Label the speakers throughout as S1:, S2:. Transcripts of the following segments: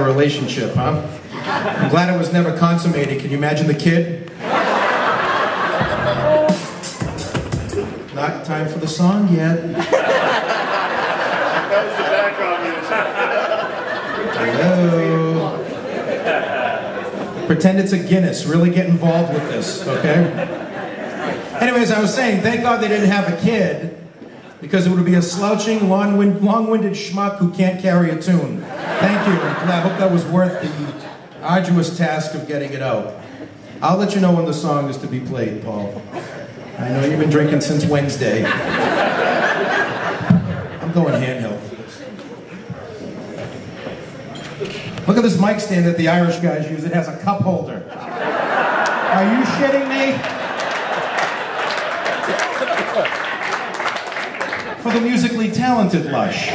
S1: Relationship, huh? I'm glad it was never consummated. Can you imagine the kid? Not time for the song yet.
S2: That was the background music.
S1: Hello. Pretend it's a Guinness. Really get involved with this, okay? Anyways, I was saying, thank God they didn't have a kid, because it would be a slouching, long-winded schmuck who can't carry a tune. Thank you. I hope that was worth the arduous task of getting it out. I'll let you know when the song is to be played, Paul. I know you've been drinking since Wednesday. I'm going handheld for this. Look at this mic stand that the Irish guys use. It has a cup holder. Are you shitting me? For the musically talented lush.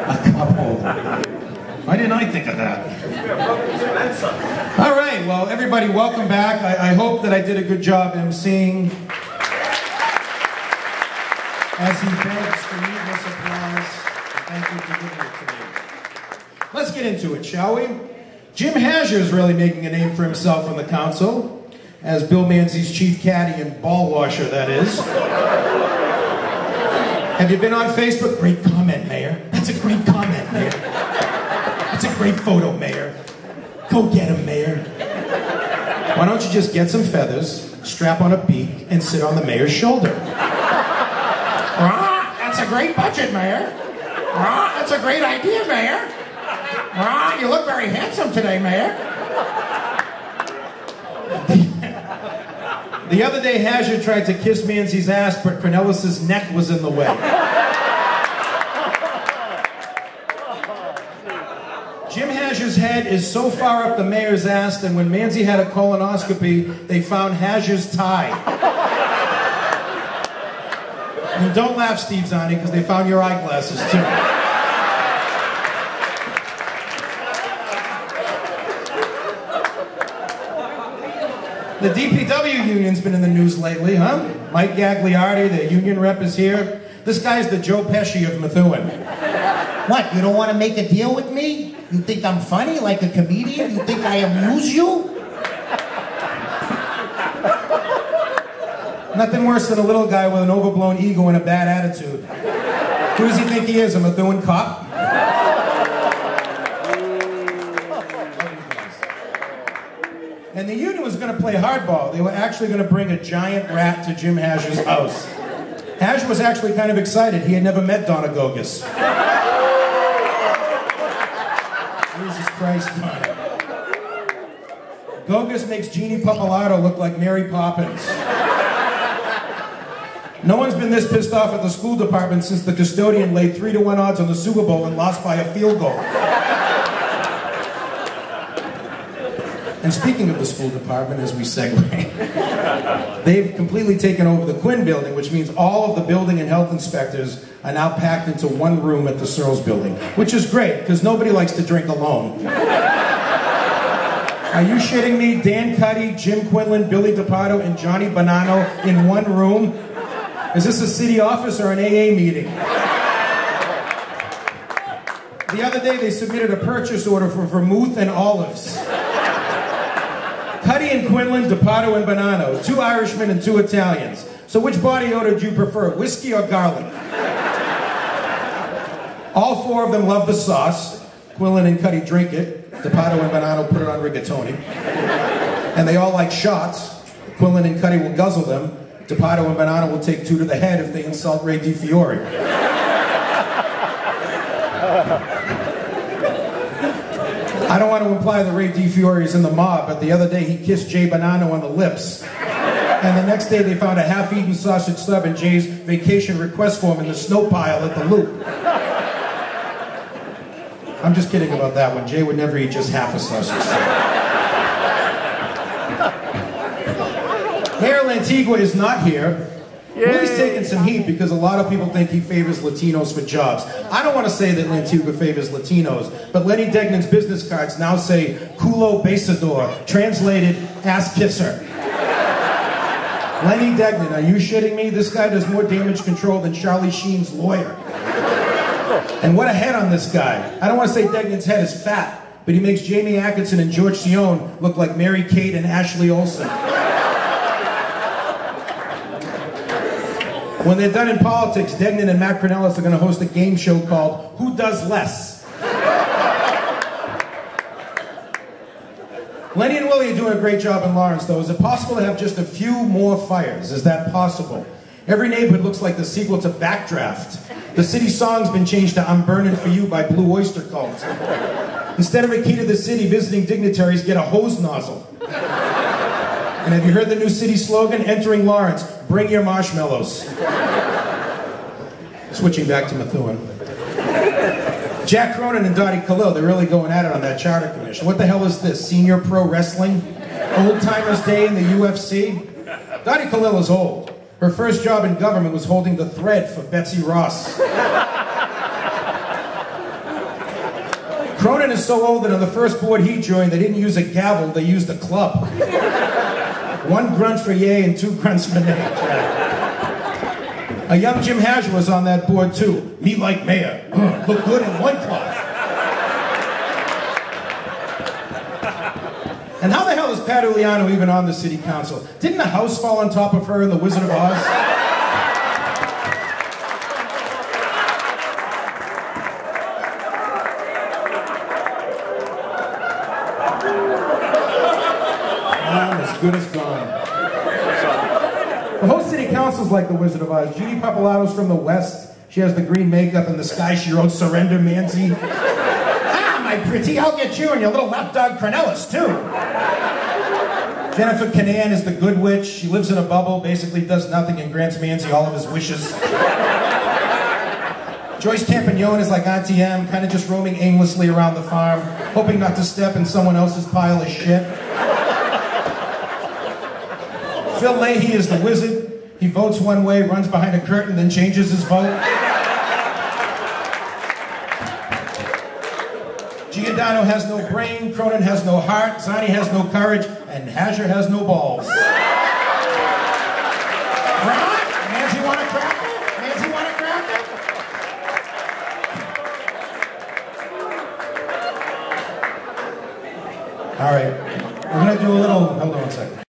S1: A cup holder. Why didn't I think of that? All right, well, everybody, welcome back. I hope that I did a good job emceeing. As he begs for needless applause. Thank you for giving it to me. Let's get into it, shall we? Jim Hazure is really making a name for himself on the council. As Bill Manzi's chief caddy and ball washer, that is. Have you been on Facebook? Great comment, Mayor. That's a great comment, Mayor. That's a great photo, Mayor. Go get him, Mayor. Why don't you just get some feathers, strap on a beak, and sit on the mayor's shoulder? That's a great budget, Mayor. That's a great idea, Mayor. You look very handsome today, Mayor. The other day, Hazard tried to kiss Manzi's ass, but Cornelis's neck was in the way. Jim Hazure's head is so far up the mayor's ass that when Manzi had a colonoscopy, they found Hazure's tie. And don't laugh, Steve Zani, because they found your eyeglasses, too. The DPW union's been in the news lately, huh? Mike Gagliardi, the union rep, is here. This guy's the Joe Pesci of Methuen.
S3: What, you don't want to make a deal with me? You think I'm funny, like a comedian? You think I amuse you?
S1: Nothing worse than a little guy with an overblown ego and a bad attitude. Who does he think he is, a Methuen cop? And the union was going to play hardball. They were actually going to bring a giant rat to Jim Hazure's house. Hazure was actually kind of excited. He had never met Donna Gogus. Jesus Christ, man. Gogus makes Jeannie Pappalardo look like Mary Poppins. No one's been this pissed off at the school department since the custodian laid 3-to-1 odds on the Super Bowl and lost by a field goal. And speaking of the school department, as we segue, they've completely taken over the Quinn building, which means all of the building and health inspectors are now packed into one room at the Searles building, which is great, because nobody likes to drink alone. Are you shitting me? Dan Cuddy, Jim Quinlan, Billy DePato, and Johnny Bonanno in one room? Is this a city office or an AA meeting? The other day, they submitted a purchase order for vermouth and olives. Cuddy and Quinlan, DePato and Bonanno, 2 Irishmen and 2 Italians. So which body odor do you prefer, whiskey or garlic? All 4 of them love the sauce. Quinlan and Cuddy drink it. DePato and Bonanno put it on rigatoni. And they all like shots. Quinlan and Cuddy will guzzle them. DePato and Bonanno will take 2 to the head if they insult Ray DiFiore. I don't want to imply that Ray DiFiore is in the mob, but the other day he kissed Jay Bonanno on the lips. And the next day they found a half-eaten sausage stub in Jay's vacation request form in the snow pile at the Loop. I'm just kidding about that one. Jay would never eat just half a sausage stub. Mayor Lantigua is not here. Willie's taking some heat because a lot of people think he favors Latinos for jobs. I don't want to say that Lantigua favors Latinos, but Lenny Degnan's business cards now say culo besador, translated ass kisser. Lenny Degnan, are you shitting me? This guy does more damage control than Charlie Sheen's lawyer. And what a head on this guy. I don't want to say Degnan's head is fat, but he makes Jamie Atkinson and George Sion look like Mary Kate and Ashley Olsen. When they're done in politics, Degnan and Matt Cornelis are going to host a game show called Who Does Less? Lenny and Willie are doing a great job in Lawrence, though. Is it possible to have just a few more fires? Is that possible? Every neighborhood looks like the sequel to Backdraft. The city song's been changed to I'm Burning For You by Blue Oyster Cult. Instead of a key to the city, visiting dignitaries get a hose nozzle. And have you heard the new city slogan? Entering Lawrence, bring your marshmallows. Switching back to Methuen. Jack Cronin and Dottie Khalil, they're really going at it on that charter commission. What the hell is this? Senior pro wrestling? Old Timers Day in the UFC? Dottie Khalil is old. Her first job in government was holding the thread for Betsy Ross. Cronin is so old that on the first board he joined, they didn't use a gavel, they used a club. 1 grunt for yay and 2 grunts for nay. A young Jim Hadger was on that board too. Me like mayor. Look good in one cloth. And how the hell is Pat Uliano even on the city council? Didn't a house fall on top of her in The Wizard of Oz? I'm as good as gone. The whole city council's like The Wizard of Oz. Judy Papalato's from the West. She has the green makeup and the sky. She wrote Surrender, Manzi. Ah, my pretty, I'll get you and your little lapdog Cornelis, too. Jennifer Canan is the good witch. She lives in a bubble, basically does nothing, and grants Manzi all of his wishes. Joyce Campagnone is like Auntie M, kind of just roaming aimlessly around the farm, hoping not to step in someone else's pile of shit. Phil Leahy is the wizard. He votes one way, runs behind a curtain, then changes his vote. Giordano has no brain, Cronin has no heart, Zani has no courage, and Hadger has no balls. Right? Nancy want a cracker? Nancy want a cracker? All right. We're going to do a little... Hold on a second.